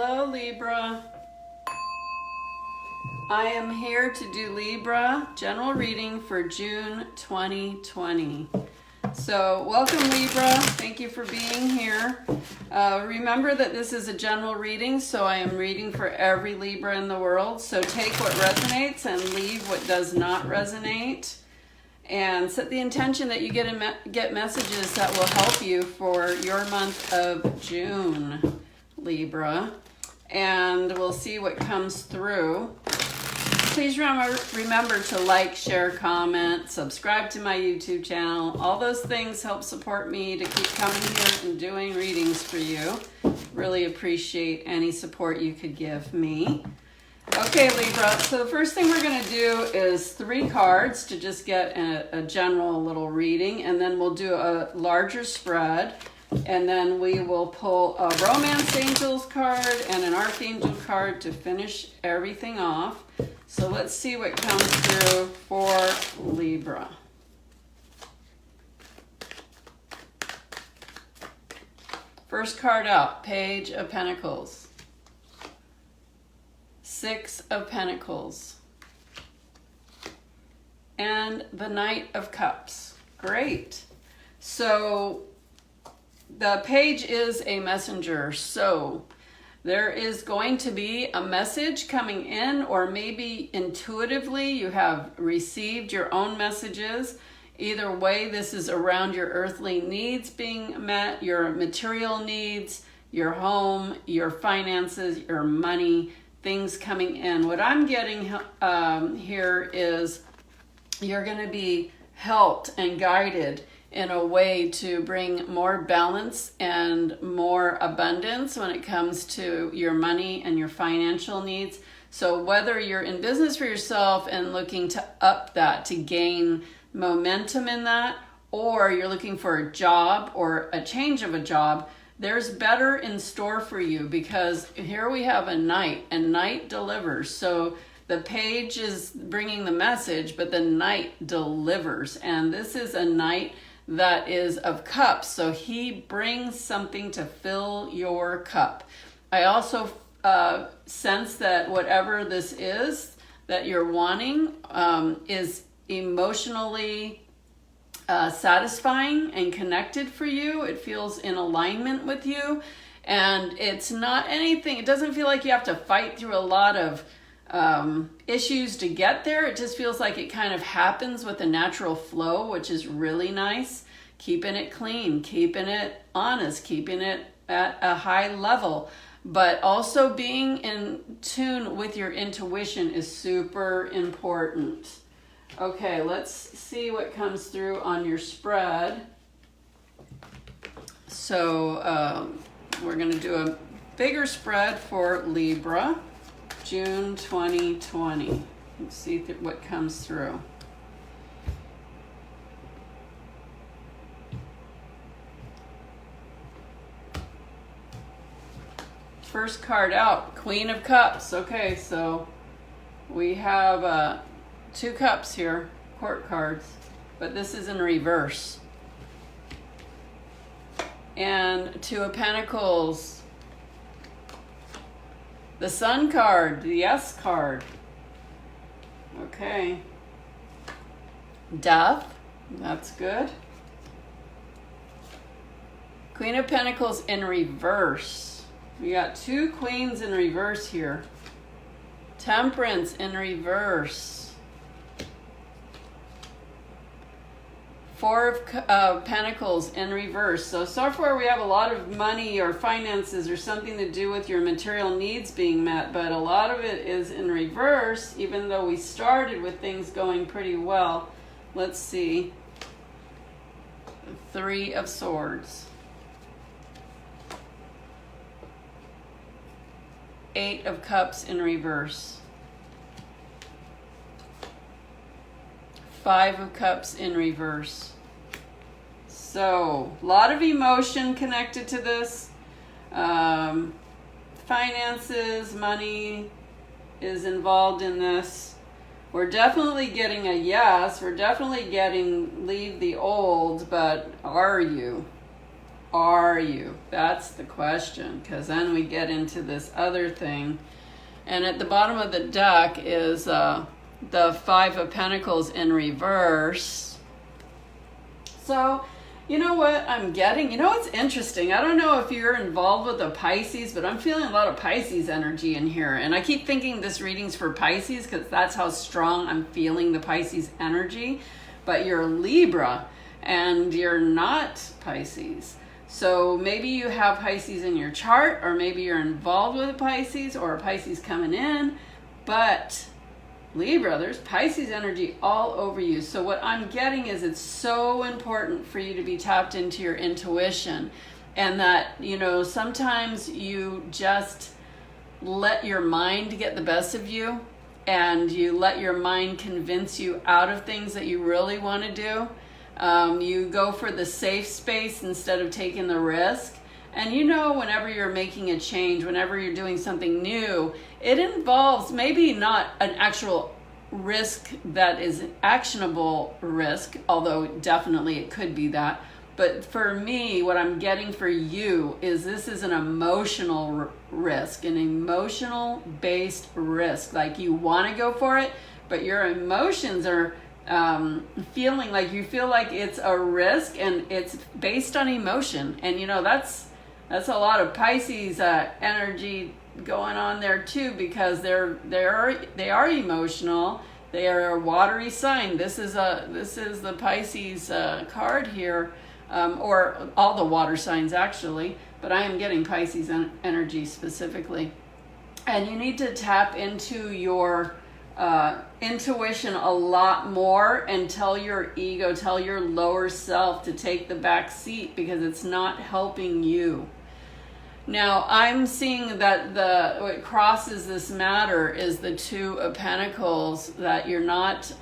Hello, Libra. I am here to do Libra general reading for June 2020. So welcome, Libra. Thank you for being here. Remember that this is a general reading, so I am reading for every Libra in the world. So take what resonates and leave what does not resonate. And set the intention that you get messages that will help you for your month of June, Libra. And we'll see what comes through. Please remember to like, share, comment, subscribe to my YouTube channel. All those things help support me to keep coming here and doing readings for you. Really appreciate any support you could give me. Okay, Libra, so the first thing we're going to do is 3 cards to just get a general little reading, and then we'll do a larger spread, and then we will pull a Romance Angels card and an Archangel card to finish everything off. So let's see what comes through for Libra. First card out, Page of Pentacles. 6 of Pentacles. And the Knight of Cups. Great. So the page is a messenger. So there is going to be a message coming in, or maybe intuitively you have received your own messages. Either way, this is around your earthly needs being met, your material needs, your home, your finances, your money, things coming in. What I'm getting here is you're going to be helped and guided in a way to bring more balance and more abundance when it comes to your money and your financial needs. So whether you're in business for yourself and looking to up that, to gain momentum in that, or you're looking for a job or a change of a job, there's better in store for you, because here we have a knight, and knight delivers. So the page is bringing the message, but the knight delivers. And this is a knight that is of cups, so he brings something to fill your cup. I also sense that whatever this is that you're wanting is emotionally satisfying and connected for you. It feels in alignment with you, and it's not anything, it doesn't feel like you have to fight through a lot of issues to get there. It just feels like it kind of happens with a natural flow, which is really nice. Keeping it clean, keeping it honest, keeping it at a high level, but also being in tune with your intuition is super important. Okay, let's see what comes through on your spread. So we're going to do a bigger spread for Libra, June 2020. Let's see what comes through. First card out, Queen of Cups. Okay, so we have 2 cups here, court cards, but this is in reverse. And 2 of Pentacles. The Sun card, the Yes card. Okay. Death, that's good. Queen of Pentacles in reverse. We got 2 queens in reverse here. Temperance in reverse. 4 of Pentacles in reverse. So far we have a lot of money or finances or something to do with your material needs being met, but a lot of it is in reverse, even though we started with things going pretty well. Let's see. 3 of Swords. 8 of Cups in reverse. 5 of Cups in reverse. So, a lot of emotion connected to this. Finances, money is involved in this. We're definitely getting a yes. We're definitely getting leave the old, but are you? are you? That's the question, because then we get into this other thing. And at the bottom of the deck is the Five of Pentacles in reverse. So, you know what I'm getting? You know what's interesting? I don't know if you're involved with a Pisces, but I'm feeling a lot of Pisces energy in here. And I keep thinking this reading's for Pisces because that's how strong I'm feeling the Pisces energy. But you're Libra and you're not Pisces. So maybe you have Pisces in your chart, or maybe you're involved with a Pisces or a Pisces coming in. But Libra, there's Pisces energy all over you. So what I'm getting is it's so important for you to be tapped into your intuition, and that, you know, sometimes you just let your mind get the best of you, and you let your mind convince you out of things that you really want to do. You go for the safe space instead of taking the risk. And you know, whenever you're making a change, whenever you're doing something new, it involves maybe not an actual risk that is actionable risk, although definitely it could be that. But for me, what I'm getting for you is this is an emotional risk, an emotional based risk. Like you want to go for it, but your emotions are feeling like you feel like it's a risk, and it's based on emotion. And you know, that's a lot of Pisces energy going on there too, because they are emotional. They are a watery sign. This is the Pisces card here, or all the water signs actually, but I am getting Pisces energy specifically. And you need to tap into your intuition a lot more, and tell your ego, tell your lower self to take the back seat, because it's not helping you. Now, I'm seeing that what crosses this matter is the Two of Pentacles, that you're not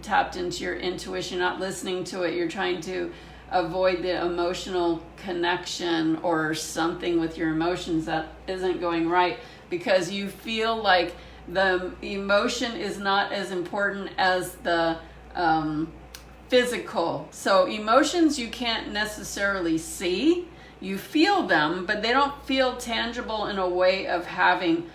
tapped into your intuition, not listening to it. You're trying to avoid the emotional connection or something with your emotions that isn't going right, because you feel like the emotion is not as important as the physical. So emotions you can't necessarily see. You feel them, but they don't feel tangible in a way of having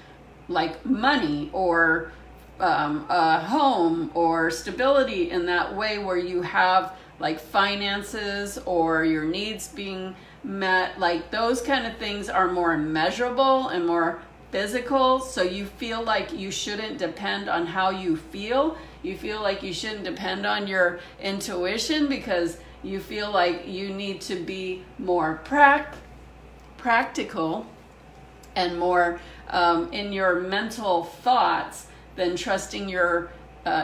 like money or a home or stability in that way, where you have like finances or your needs being met. Like those kind of things are more measurable and more physical. So you feel like you shouldn't depend on how you feel. You feel like you shouldn't depend on your intuition, because you feel like you need to be more practical and more in your mental thoughts than trusting your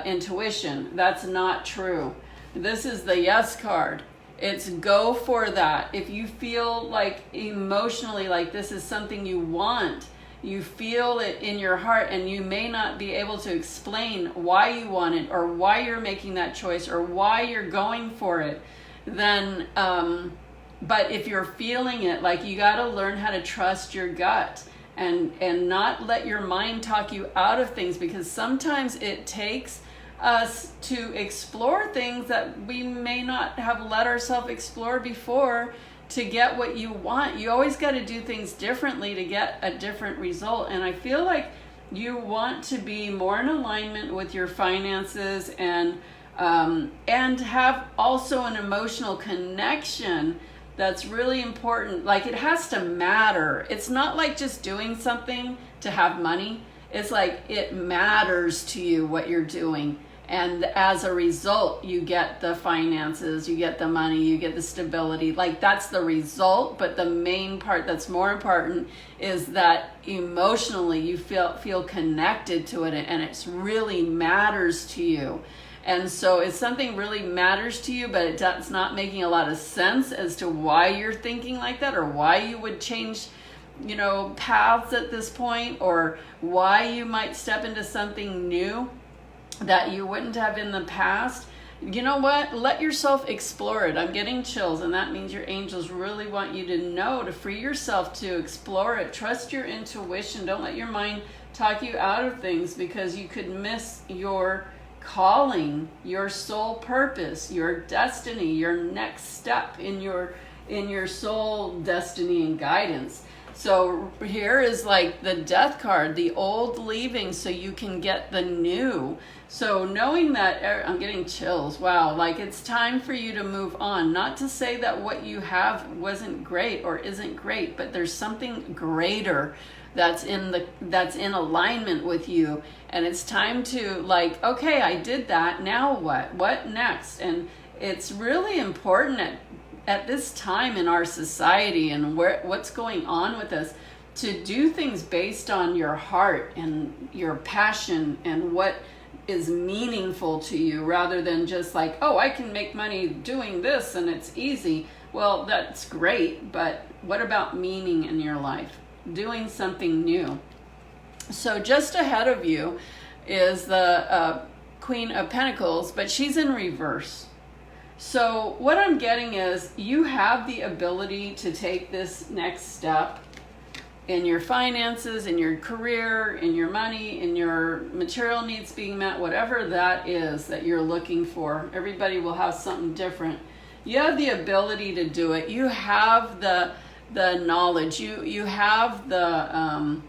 intuition. That's not true. This is the yes card. It's go for that. If you feel like emotionally like this is something you want, you feel it in your heart, and you may not be able to explain why you want it, or why you're making that choice, or why you're going for it, then but if you're feeling it, like, you got to learn how to trust your gut, and not let your mind talk you out of things, because sometimes it takes us to explore things that we may not have let ourselves explore before to get what you want. You always got to do things differently to get a different result. And I feel like you want to be more in alignment with your finances, and have also an emotional connection that's really important. Like, it has to matter. It's not like just doing something to have money. It's like it matters to you what you're doing. And as a result, you get the finances, you get the money, you get the stability. Like, that's the result. But the main part that's more important is that emotionally you feel connected to it, and it really matters to you. And so if something really matters to you, but it's not making a lot of sense as to why you're thinking like that, or why you would change, paths at this point, or why you might step into something new that you wouldn't have in the past, you know what? Let yourself explore it. I'm getting chills, and that means your angels really want you to know, to free yourself to explore it. Trust your intuition. Don't let your mind talk you out of things, because you could miss your calling, your soul purpose, your destiny, your next step in your in your soul destiny and guidance. So here is like the death card, the old leaving so you can get the new. So knowing that, I'm getting chills. Wow, like it's time for you to move on. Not to say that what you have wasn't great or isn't great, but there's something greater that's in alignment with you, and it's time to like, okay, I did that, now what next? And it's really important at this time in our society and what's going on with us to do things based on your heart and your passion and what is meaningful to you, rather than just like, oh, I can make money doing this and it's easy. Well, that's great, but what about meaning in your life? Doing something new. So just ahead of you is the Queen of Pentacles, but she's in reverse. So what I'm getting is you have the ability to take this next step in your finances, in your career, in your money, in your material needs being met, whatever that is that you're looking for. Everybody will have something different. You have the ability to do it. You have the knowledge, you have the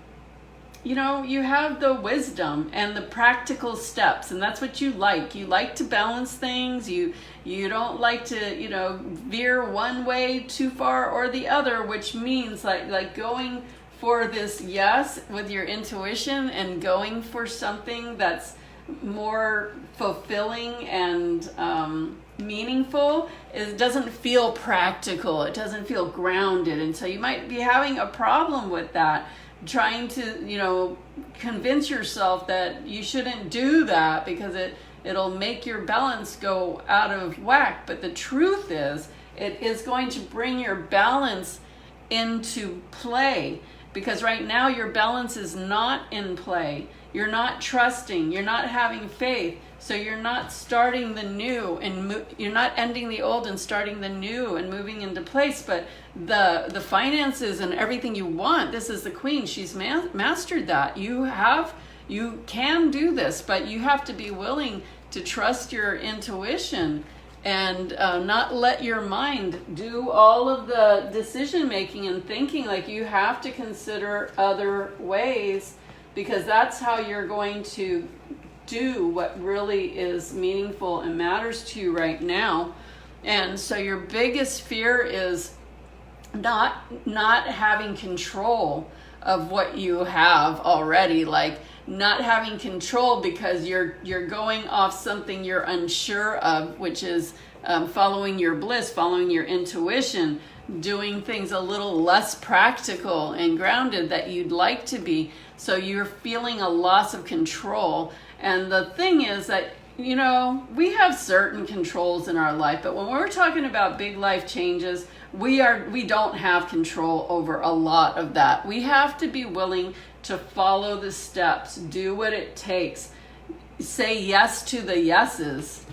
you have the wisdom and the practical steps, and that's what you like to balance things. You don't like to veer one way too far or the other, which means like going for this yes with your intuition and going for something that's more fulfilling and meaningful. It doesn't feel practical, it doesn't feel grounded, and so you might be having a problem with that, trying to convince yourself that you shouldn't do that because it'll make your balance go out of whack. But the truth is, it is going to bring your balance into play, because right now your balance is not in play. You're not trusting, you're not having faith, so you're not starting the new, and you're not ending the old and starting the new and moving into place. But the finances and everything you want, this is the Queen, she's mastered that. You can do this, but you have to be willing to trust your intuition and not let your mind do all of the decision making and thinking. Like, you have to consider other ways, because that's how you're going to do what really is meaningful and matters to you right now. And so your biggest fear is not having control of what you have already, like not having control because you're going off something you're unsure of, which is following your bliss, following your intuition, doing things a little less practical and grounded that you'd like to be. So you're feeling a loss of control. And the thing is that, we have certain controls in our life, but when we're talking about big life changes, we don't have control over a lot of that. We have to be willing to follow the steps, do what it takes, say yes to the yeses.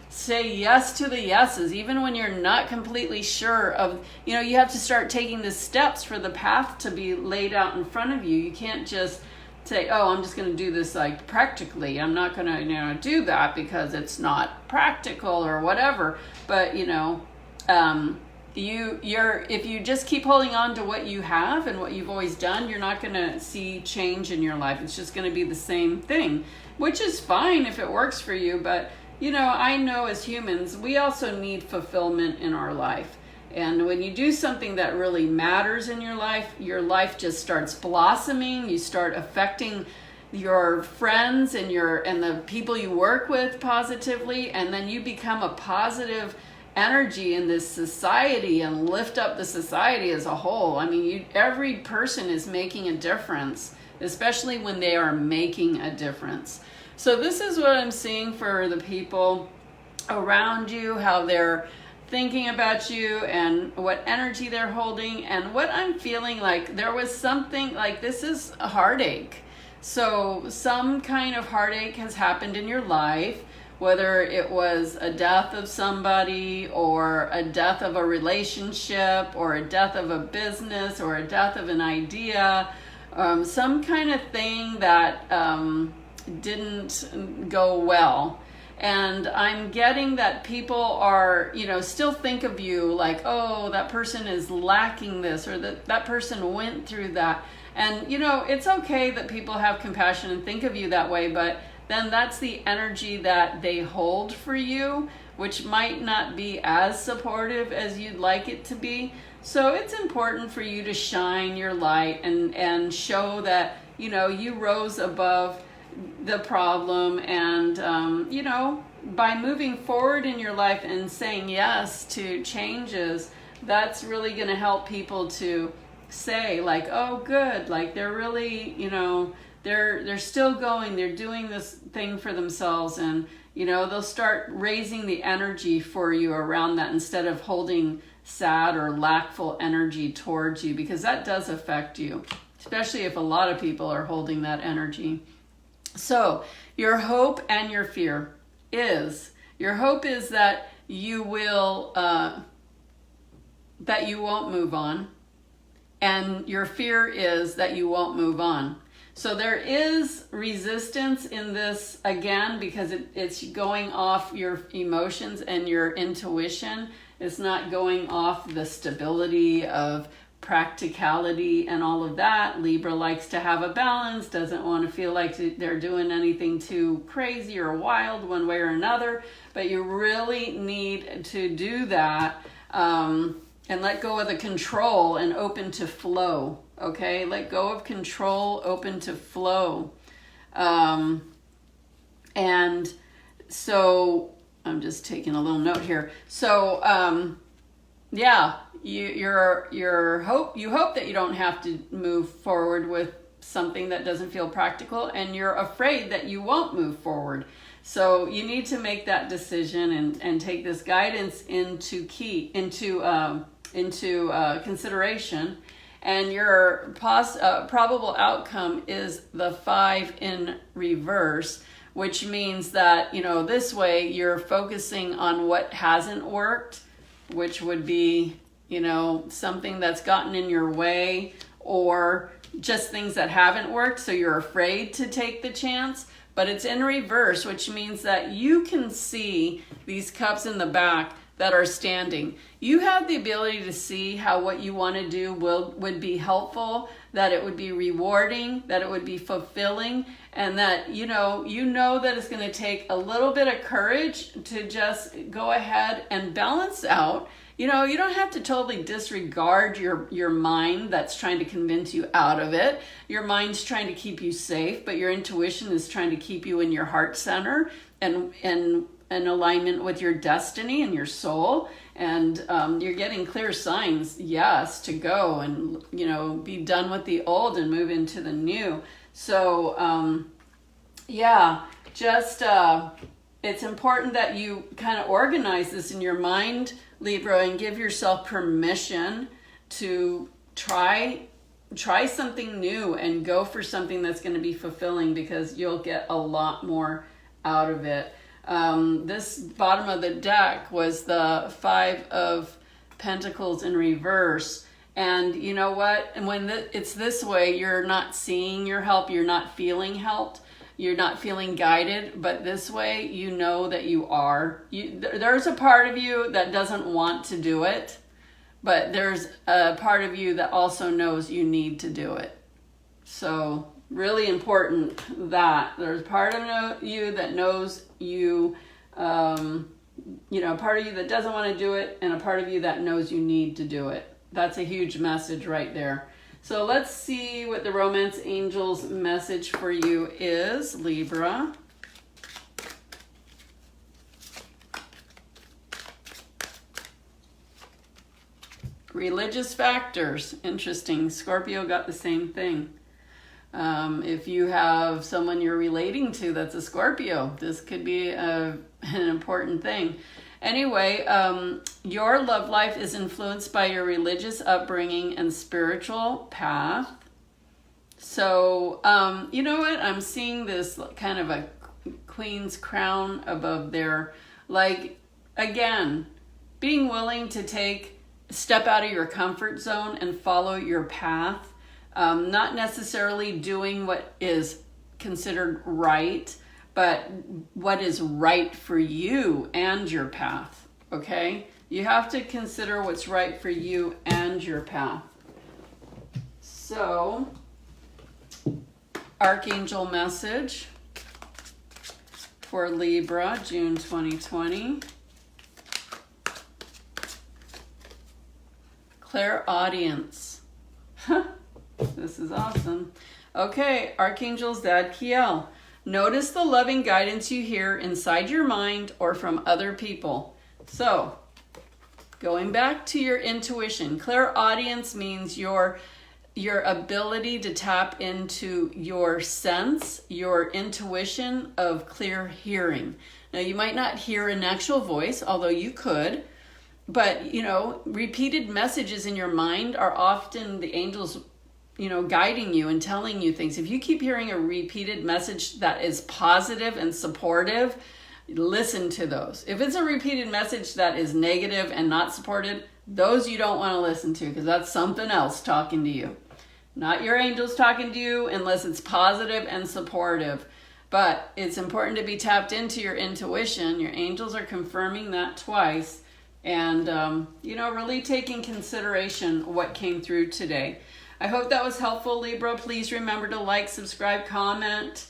Say yes to the yeses, even when you're not completely sure of, you have to start taking the steps for the path to be laid out in front of you. You can't just say, oh, I'm just going to do this like practically. I'm not going to do that because it's not practical or whatever. But if you just keep holding on to what you have and what you've always done, you're not going to see change in your life. It's just going to be the same thing, which is fine if it works for you. But I know as humans, we also need fulfillment in our life. And when you do something that really matters in your life just starts blossoming. You start affecting your friends and the people you work with positively, and then you become a positive energy in this society and lift up the society as a whole. I mean, every person is making a difference, especially when they are making a difference. So this is what I'm seeing for the people around you, how they're thinking about you and what energy they're holding, and what I'm feeling like there was something like this is a heartache. So some kind of heartache has happened in your life, whether it was a death of somebody or a death of a relationship or a death of a business or a death of an idea, some kind of thing that didn't go well. And I'm getting that people are, still think of you like, oh, that person is lacking this, or that person went through that. And, it's okay that people have compassion and think of you that way, but then that's the energy that they hold for you, which might not be as supportive as you'd like it to be. So it's important for you to shine your light and show that, you rose above the problem, and by moving forward in your life and saying yes to changes, that's really going to help people to say like, oh good, like they're really, they're still going, they're doing this thing for themselves, and they'll start raising the energy for you around that instead of holding sad or lackful energy towards you, because that does affect you, especially if a lot of people are holding that energy. So your hope and your fear is, your hope is that you will, that you won't move on. And your fear is that you won't move on. So there is resistance in this, again, because it's going off your emotions and your intuition. It's not going off the stability of practicality and all of that. Libra likes to have a balance, doesn't want to feel like they're doing anything too crazy or wild one way or another. But you really need to do that and let go of the control and open to flow. Okay, let go of control, open to flow. And so I'm just taking a little note here. So you hope that you don't have to move forward with something that doesn't feel practical, and you're afraid that you won't move forward. So you need to make that decision and take this guidance into consideration. And your probable outcome is the 5 in reverse, which means that, this way you're focusing on what hasn't worked, which would be, something that's gotten in your way, or just things that haven't worked. So you're afraid to take the chance, but it's in reverse, which means that you can see these cups in the back that are standing. You have the ability to see how what you want to do would be helpful, that it would be rewarding, that it would be fulfilling, and that you know that it's going to take a little bit of courage to just go ahead and balance out. You don't have to totally disregard your mind that's trying to convince you out of it. Your mind's trying to keep you safe, but your intuition is trying to keep you in your heart center and in alignment with your destiny and your soul. And you're getting clear signs, yes, to go and, be done with the old and move into the new. So, it's important that you kind of organize this in your mind, Libra, and give yourself permission to try something new and go for something that's going to be fulfilling, because you'll get a lot more out of it. This bottom of the deck was the 5 of Pentacles in reverse. And you know what? And when it's this way, you're not seeing your help. You're not feeling helped. You're not feeling guided. But this way, you know that you are. There's a part of you that doesn't want to do it. But there's a part of you that also knows you need to do it. So really important that there's part of you that knows you, part of you that doesn't want to do it, and a part of you that knows you need to do it. That's a huge message right there. So let's see what the Romance Angel's message for you is, Libra. Religious factors. Interesting. Scorpio got the same thing. If you have someone you're relating to that's a Scorpio, this could be an important thing. Anyway, your love life is influenced by your religious upbringing and spiritual path. So, you know what? I'm seeing this kind of a queen's crown above there. Like, again, being willing to step out of your comfort zone and follow your path. Not necessarily doing what is considered right, but what is right for you and your path, okay? You have to consider what's right for you and your path. So, Archangel message for Libra, June 2020. Clairaudience. This is awesome. Okay, Archangel Zadkiel. Notice the loving guidance you hear inside your mind or from other people. So, going back to your intuition, clairaudience means your ability to tap into your sense, your intuition of clear hearing. Now, you might not hear an actual voice, although you could, but, you know, repeated messages in your mind are often the angels, you know, guiding you and telling you things. If you keep hearing a repeated message that is positive and supportive, listen to those. If it's a repeated message that is negative and not supported, those you don't want to listen to, because that's something else talking to you. Not your angels talking to you unless it's positive and supportive. But it's important to be tapped into your intuition. Your angels are confirming that twice. And, you know, really taking consideration what came through today. I hope that was helpful, Libra. Please remember to like, subscribe, comment,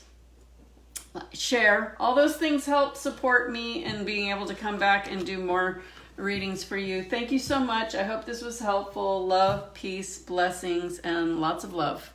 share. All those things help support me in being able to come back and do more readings for you. Thank you so much. I hope this was helpful. Love, peace, blessings, and lots of love.